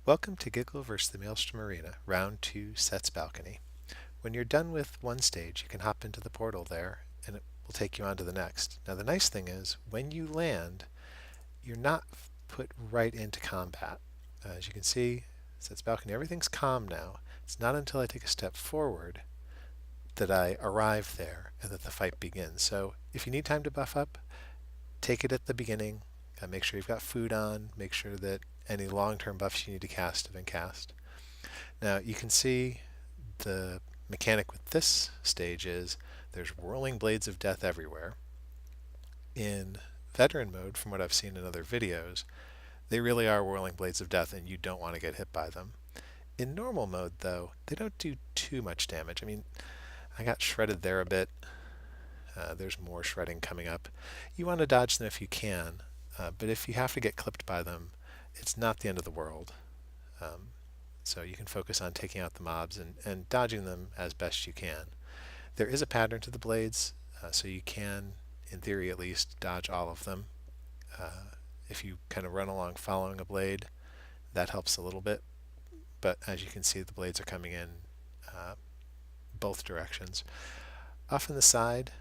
Welcome to Giggle vs. the Maelstrom Arena, Round 2, Seht's Balcony. When you're done with one stage, you can hop into the portal there, and it will take you on to the next. Now the nice thing is, when you land, you're not put right into combat. As you can see, Seht's Balcony, everything's calm now. It's not until I take a step forward that I arrive there and that the fight begins. So if you need time to buff up, take it at the beginning. Make sure you've got food on. Make sure that any long-term buffs you need to cast have been cast. Now you can see the mechanic with this stage is there's whirling blades of death everywhere. In veteran mode, from what I've seen in other videos, they really are whirling blades of death and you don't want to get hit by them. In normal mode though, they don't do too much damage. I mean, I got shredded there a bit. There's more shredding coming up. You want to dodge them if you can, but if you have to get clipped by them, it's not the end of the world. So you can focus on taking out the mobs and dodging them as best you can. There is a pattern to the blades, so you can, in theory at least, dodge all of them. If you kind of run along following a blade, that helps a little bit. But as you can see, the blades are coming in both directions. Off on the side,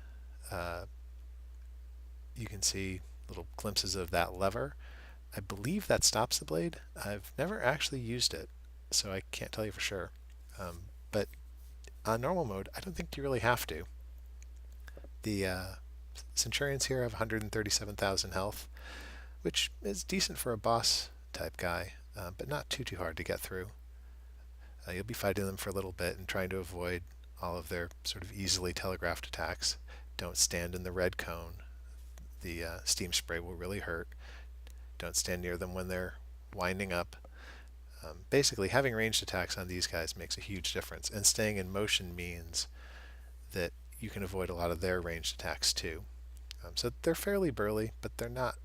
you can see little glimpses of that lever. I believe that stops the blade. I've never actually used it, so I can't tell you for sure. But on normal mode, I don't think you really have to. The Centurions here have 137,000 health, which is decent for a boss type guy, but not too hard to get through. You'll be fighting them for a little bit and trying to avoid all of their sort of easily telegraphed attacks. Don't stand in the red cone. The steam spray will really hurt. Don't stand near them when they're winding up. Basically, having ranged attacks on these guys makes a huge difference, and staying in motion means that you can avoid a lot of their ranged attacks too. So they're fairly burly, but they're not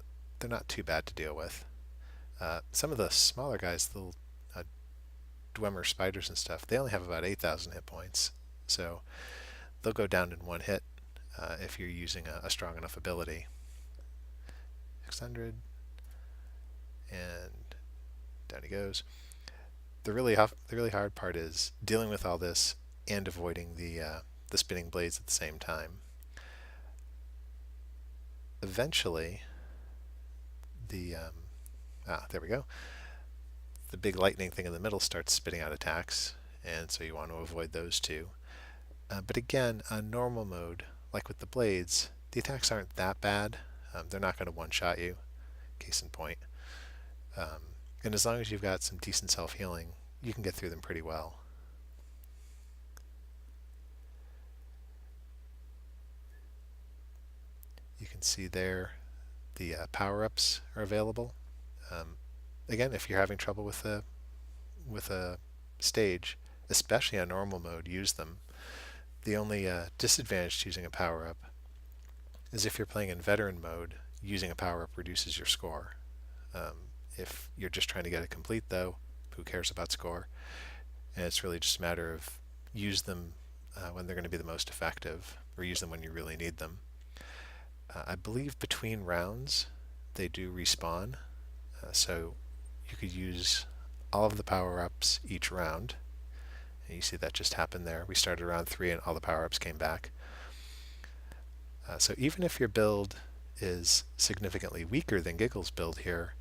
too bad to deal with. Some of the smaller guys, the dweomer spiders and stuff, they only have about 8,000 hit points, so they'll go down in one hit if you're using a strong enough ability. 600. And down he goes. The really hard part is dealing with all this and avoiding the spinning blades at the same time. Eventually, there we go. The big lightning thing in the middle starts spitting out attacks, and so you want to avoid those too. But again, on normal mode, like with the blades, the attacks aren't that bad. They're not going to one-shot you, case in point. And as long as you've got some decent self-healing, you can get through them pretty well. You can see there the power-ups are available. Again, if you're having trouble with a stage, especially on normal mode, use them. The only disadvantage to using a power-up is if you're playing in veteran mode, using a power-up reduces your score. If you're just trying to get it complete though, who cares about score? And it's really just a matter of use them when they're going to be the most effective, or use them when you really need them. I believe between rounds they do respawn, so you could use all of the power-ups each round. And you see that just happened there. We started round 3 and all the power-ups came back. So even if your build is significantly weaker than Giggle's build here,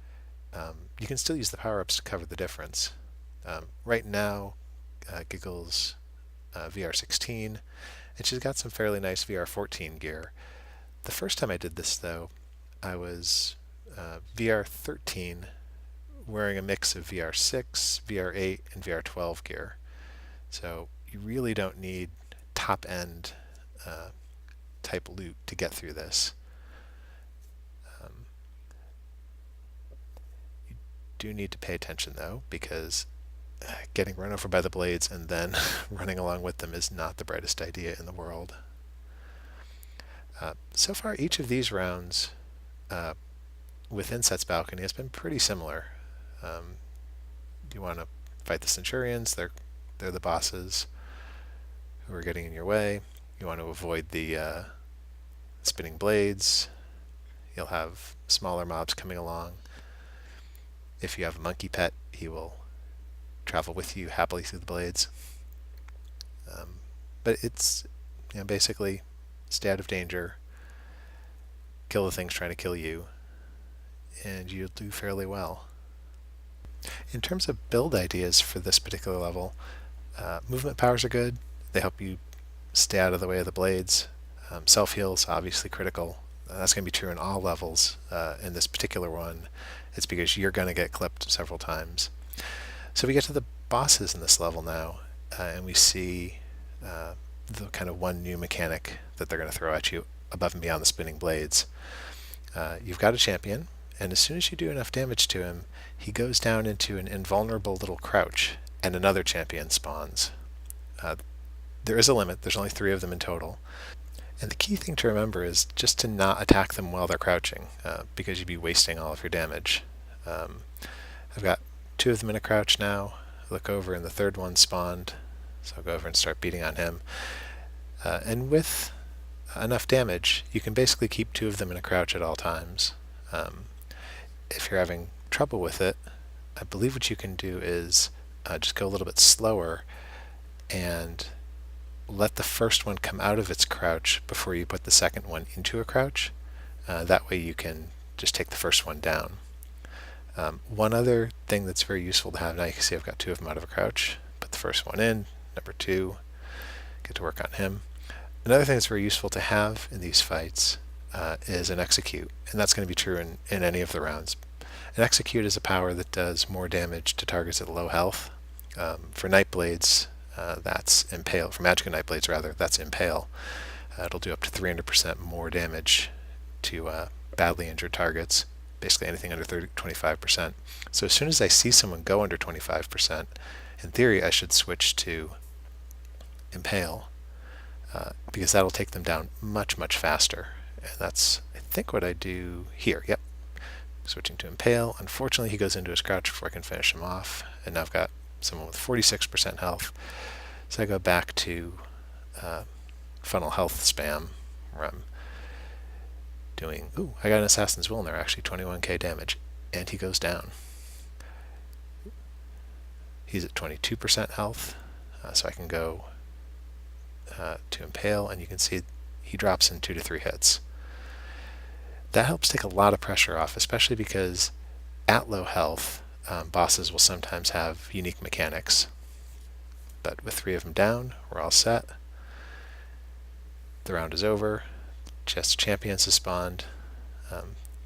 you can still use the power-ups to cover the difference. Right now, Giggle's VR16, and she's got some fairly nice VR14 gear. The first time I did this, though, I was VR13 wearing a mix of VR6, VR8, and VR12 gear. So you really don't need top-end type loot to get through this. You do need to pay attention though, because getting run over by the blades and then running along with them is not the brightest idea in the world. So far, each of these rounds within Seht's Balcony has been pretty similar. You want to fight the Centurions, they're the bosses who are getting in your way. You want to avoid the spinning blades. You'll have smaller mobs coming along. If you have a monkey pet, he will travel with you happily through the blades. But it's basically stay out of danger, kill the things trying to kill you, and you'll do fairly well. In terms of build ideas for this particular level, movement powers are good. They help you stay out of the way of the blades. Self-heal's obviously critical. That's going to be true in all levels. In this particular one, it's because you're going to get clipped several times. So we get to the bosses in this level now, and we see the kind of one new mechanic that they're going to throw at you above and beyond the spinning blades. You've got a champion, and as soon as you do enough damage to him, he goes down into an invulnerable little crouch, and another champion spawns. There is a limit. There's only 3 of them in total. And the key thing to remember is just to not attack them while they're crouching, because you'd be wasting all of your damage. I've got 2 of them in a crouch now. I look over and the 3rd one spawned, so I'll go over and start beating on him. And with enough damage, you can basically keep 2 of them in a crouch at all times. If you're having trouble with it, I believe what you can do is just go a little bit slower and let the first one come out of its crouch before you put the second one into a crouch. That way you can just take the first one down. One other thing that's very useful to have, now you can see I've got 2 of them out of a crouch. Put the first one in, number 2, get to work on him. Another thing that's very useful to have in these fights is an execute, and that's going to be true in any of the rounds. An execute is a power that does more damage to targets at low health. For Nightblades, that's Impale. For Magic Nightblades, rather, that's Impale. It'll do up to 300% more damage to badly injured targets, basically anything under 25%. So as soon as I see someone go under 25%, in theory I should switch to Impale, because that'll take them down much, much faster. And that's, I think, what I do here. Yep. Switching to Impale. Unfortunately, he goes into his crouch before I can finish him off. And now I've got someone with 46% health. So I go back to funnel health spam, where I'm doing, I got an Assassin's Will in there, actually, 21k damage. And he goes down. He's at 22% health, so I can go to Impale, and you can see he drops in 2 to 3 hits. That helps take a lot of pressure off, especially because at low health, bosses will sometimes have unique mechanics. But with 3 of them down, we're all set. The round is over. Chest Champions has spawned.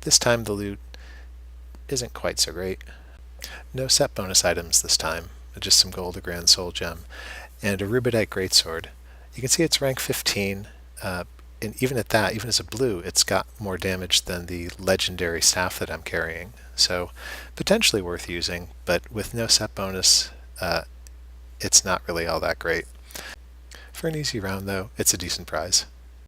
This time the loot isn't quite so great. No set bonus items this time, just some gold, a Grand Soul Gem, and a Rubidite Greatsword. You can see it's rank 15, and even at that, even as a blue, it's got more damage than the legendary staff that I'm carrying. So potentially worth using, but with no set bonus, it's not really all that great. For an easy round though, it's a decent prize.